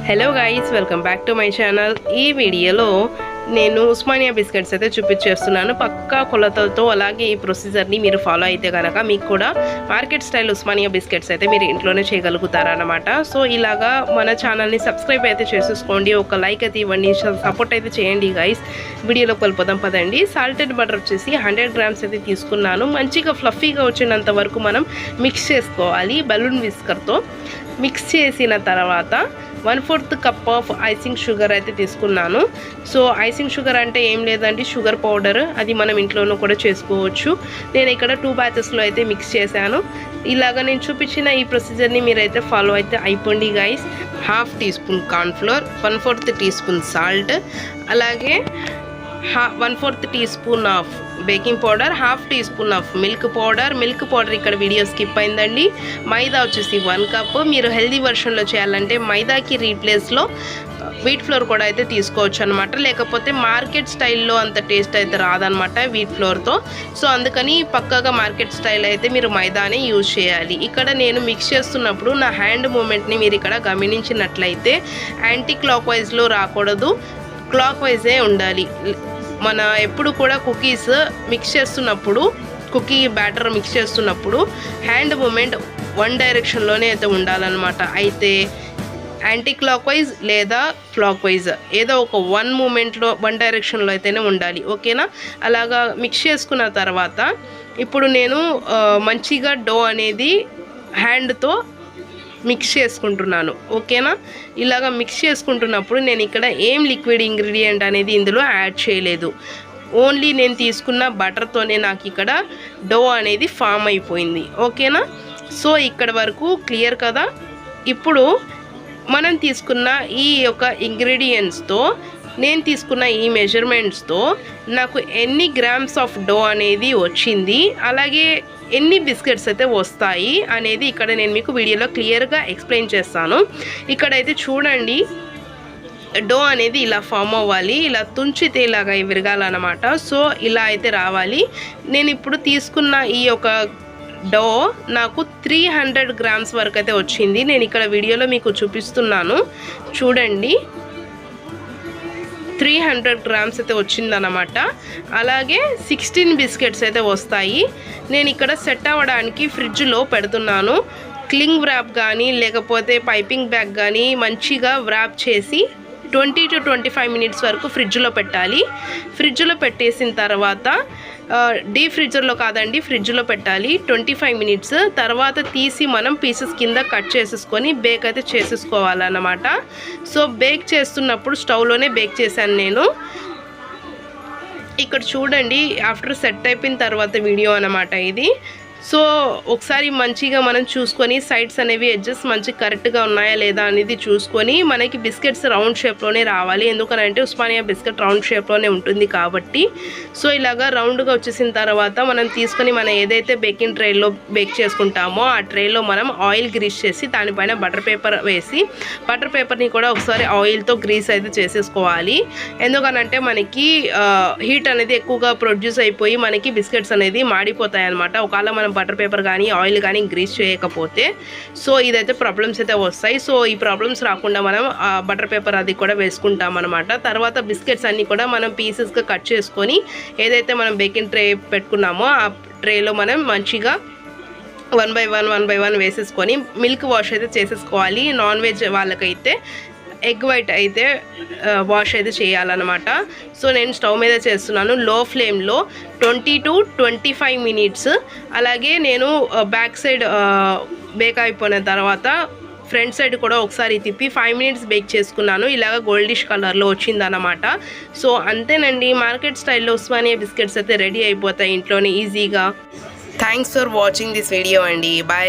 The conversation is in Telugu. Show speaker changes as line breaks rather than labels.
Hello guys, welcome back to my channel. ఈ వీడియోలో నేను ఉస్మానియా బిస్కెట్స్ అయితే చూపించేస్తున్నాను. పక్కా కొలతలతో. అలాగే ఈ ప్రొసీజర్ని మీరు ఫాలో అయితే కనుక మీకు కూడా మార్కెట్ స్టైల్ ఉస్మానియా బిస్కెట్స్ అయితే మీరు ఇంట్లోనే చేయగలుగుతారనమాట. సో ఇలాగా మన ఛానల్ని సబ్స్క్రైబ్ అయితే చేసేసుకోండి, ఒక లైక్ అయితే ఇవ్వండి, సపోర్ట్ అయితే చేయండి గైస్. వీడియోలోకి వెళ్ళిపోదాం పదండి. సాల్టెడ్ బటర్ వచ్చేసి 100 గ్రామ్స్ అయితే తీసుకున్నాను. మంచిగా ఫ్లఫీగా వచ్చినంత వరకు మనం మిక్స్ చేసుకోవాలి. బలూన్ విస్కర్తో మిక్స్ చేసిన తర్వాత 1/4 కప్ ఆఫ్ ఐసింగ్ షుగర్ అయితే తీసుకున్నాను. సో ఐసింగ్ షుగర్ అంటే ఏం లేదండి, షుగర్ పౌడర్. అది మనం ఇంట్లోనూ కూడా చేసుకోవచ్చు. నేను ఇక్కడ 2 బ్యాచెస్లో అయితే మిక్స్ చేశాను. ఇలాగ నేను చూపించిన ఈ ప్రొసీజర్ని మీరైతే ఫాలో అయితే అయిపోండి guys. 1/2 teaspoon cornflour, 1/4 teaspoon salt, అలాగే 1/4 teaspoon of baking powder, 1/2 teaspoon of milk powder ఇక్కడ వీడియో స్కిప్ అయిందండి. మైదా వచ్చేసి 1 కప్. మీరు హెల్దీ వర్షన్లో చేయాలంటే మైదాకి రీప్లేస్లో వీట్ ఫ్లోర్ కూడా అయితే తీసుకోవచ్చు అనమాట. లేకపోతే మార్కెట్ స్టైల్లో అంత టేస్ట్ అయితే రాదనమాట వీట్ ఫ్లోర్తో. సో అందుకని పక్కాగా మార్కెట్ స్టైల్ అయితే మీరు మైదానే యూజ్ చేయాలి. ఇక్కడ నేను మిక్స్ చేస్తున్నప్పుడు నా హ్యాండ్ మూమెంట్ని మీరు ఇక్కడ గమనించినట్లయితే యాంటీ క్లాక్ వైజ్లో రాకూడదు, క్లాక్ వైజే ఉండాలి. మన ఎప్పుడు కూడా కుకీస్ మిక్స్ చేస్తున్నప్పుడు, కుకీ బ్యాటర్ మిక్స్ చేస్తున్నప్పుడు హ్యాండ్ మూమెంట్ 1 డైరెక్షన్లోనే అయితే ఉండాలన్నమాట. అయితే యాంటీ క్లాక్ వైజ్ లేదా క్లాక్ వైజ్ ఏదో ఒక 1 మూమెంట్లో 1 డైరెక్షన్లో అయితేనే ఉండాలి. ఓకేనా? అలాగా మిక్స్ చేసుకున్న తర్వాత ఇప్పుడు నేను మంచిగా డో అనేది హ్యాండ్తో మిక్స్ చేసుకుంటున్నాను. ఓకేనా? ఇలాగ మిక్స్ చేసుకుంటున్నప్పుడు నేను ఇక్కడ ఏం లిక్విడ్ ఇంగ్రీడియంట్ అనేది ఇందులో యాడ్ చేయలేదు. ఓన్లీ నేను తీసుకున్న బటర్తోనే నాకు ఇక్కడ డో అనేది ఫామ్ అయిపోయింది. ఓకేనా? సో ఇక్కడ వరకు క్లియర్ కదా? ఇప్పుడు మనం తీసుకున్న ఈ యొక్క ఇంగ్రీడియంట్స్తో, నేను తీసుకున్న ఈ మెజర్మెంట్స్తో నాకు ఎన్ని గ్రామ్స్ ఆఫ్ డో అనేది వచ్చింది, అలాగే ఎన్ని బిస్కెట్స్ అయితే వస్తాయి అనేది ఇక్కడ నేను మీకు వీడియోలో క్లియర్గా ఎక్స్ప్లెయిన్ చేస్తాను. ఇక్కడైతే చూడండి, డో అనేది ఇలా ఫామ్ అవ్వాలి, ఇలా తుంచితే ఇలాగా విరగాలన్నమాట. సో ఇలా అయితే రావాలి. నేను ఇప్పుడు తీసుకున్న ఈ యొక్క డో నాకు 300 గ్రామ్స్ వరకు అయితే వచ్చింది. నేను ఇక్కడ వీడియోలో మీకు చూపిస్తున్నాను, చూడండి. 300 గ్రామ్స్ అయితే వచ్చిందన్నమాట. అలాగే 16 బిస్కెట్స్ అయితే వస్తాయి. నేను ఇక్కడ సెట్ అవ్వడానికి ఫ్రిడ్జ్లో పెడుతున్నాను. క్లింగ్ వ్రాప్ కానీ లేకపోతే పైపింగ్ బ్యాగ్ కానీ మంచిగా వ్రాప్ చేసి 20 to 25 మినిట్స్ వరకు ఫ్రిడ్జ్లో పెట్టాలి. ఫ్రిడ్జ్లో పెట్టేసిన తర్వాత డీప్ ఫ్రిడ్జర్లో కాదండి, ఫ్రిడ్జ్లో పెట్టాలి 25 మినిట్స్. తర్వాత తీసి మనం పీసెస్ కింద కట్ చేసేసుకొని బేక్ అయితే చేసేసుకోవాలన్నమాట. సో బేక్ చేస్తున్నప్పుడు స్టవ్లోనే బేక్ చేశాను నేను. ఇక్కడ చూడండి, ఆఫ్టర్ సెట్ అయిపోయిన తర్వాత వీడియో అన్నమాట ఇది. సో ఒకసారి మంచిగా మనం చూసుకొని సైడ్స్ అనేవి ఎడ్జెస్ మంచిగా కరెక్ట్గా ఉన్నాయా లేదా అనేది చూసుకొని, మనకి బిస్కెట్స్ రౌండ్ షేప్లోనే రావాలి. ఎందుకనంటే ఉస్మానియా బిస్కెట్ రౌండ్ షేప్లోనే ఉంటుంది కాబట్టి. సో ఇలాగా రౌండ్గా వచ్చేసిన తర్వాత మనం తీసుకొని మనం ఏదైతే బేకింగ్ ట్రేలో బేక్ చేసుకుంటామో ఆ ట్రేలో మనం ఆయిల్ గ్రీస్ చేసి దానిపైన బటర్ పేపర్ వేసి, బటర్ పేపర్ని కూడా ఒకసారి ఆయిల్తో గ్రీస్ అయితే చేసేసుకోవాలి. ఎందుకనంటే మనకి హీట్ అనేది ఎక్కువగా ప్రొడ్యూస్ అయిపోయి మనకి బిస్కెట్స్ అనేది మాడిపోతాయి అనమాట, ఒకవేళ మనం బటర్ పేపర్ కానీ ఆయిల్ కానీ గ్రీస్ చేయకపోతే. సో ఇదైతే ప్రాబ్లమ్స్ అయితే వస్తాయి. సో ఈ ప్రాబ్లమ్స్ రాకుండా మనం బటర్ పేపర్ అది కూడా వేసుకుంటాం అనమాట. తర్వాత బిస్కెట్స్ అన్నీ కూడా మనం పీసెస్గా కట్ చేసుకొని ఏదైతే మనం బేకింగ్ ట్రే పెట్టుకున్నామో ఆ ట్రేలో మనం మంచిగా 1 by 1 వేసేసుకొని మిల్క్ వాష్ అయితే చేసేసుకోవాలి. నాన్ వెజ్ వాళ్ళకైతే ఎగ్ వైట్ అయితే వాష్ అయితే చేయాలన్నమాట. సో నేను స్టవ్ మీద చేస్తున్నాను లో ఫ్లేమ్లో 20 to 25 మినిట్స్. అలాగే నేను బ్యాక్ సైడ్ బేక్ అయిపోయిన తర్వాత ఫ్రంట్ సైడ్ కూడా ఒకసారి తిప్పి 5 మినిట్స్ బేక్ చేసుకున్నాను. ఇలాగ గోల్డిష్ కలర్లో వచ్చిందన్నమాట. సో అంతేనండి, మార్కెట్ స్టైల్లో ఉస్మానియా బిస్కెట్స్ అయితే రెడీ అయిపోతాయి ఇంట్లోనే ఈజీగా. Thanks for watching this video అండి. బాయ్.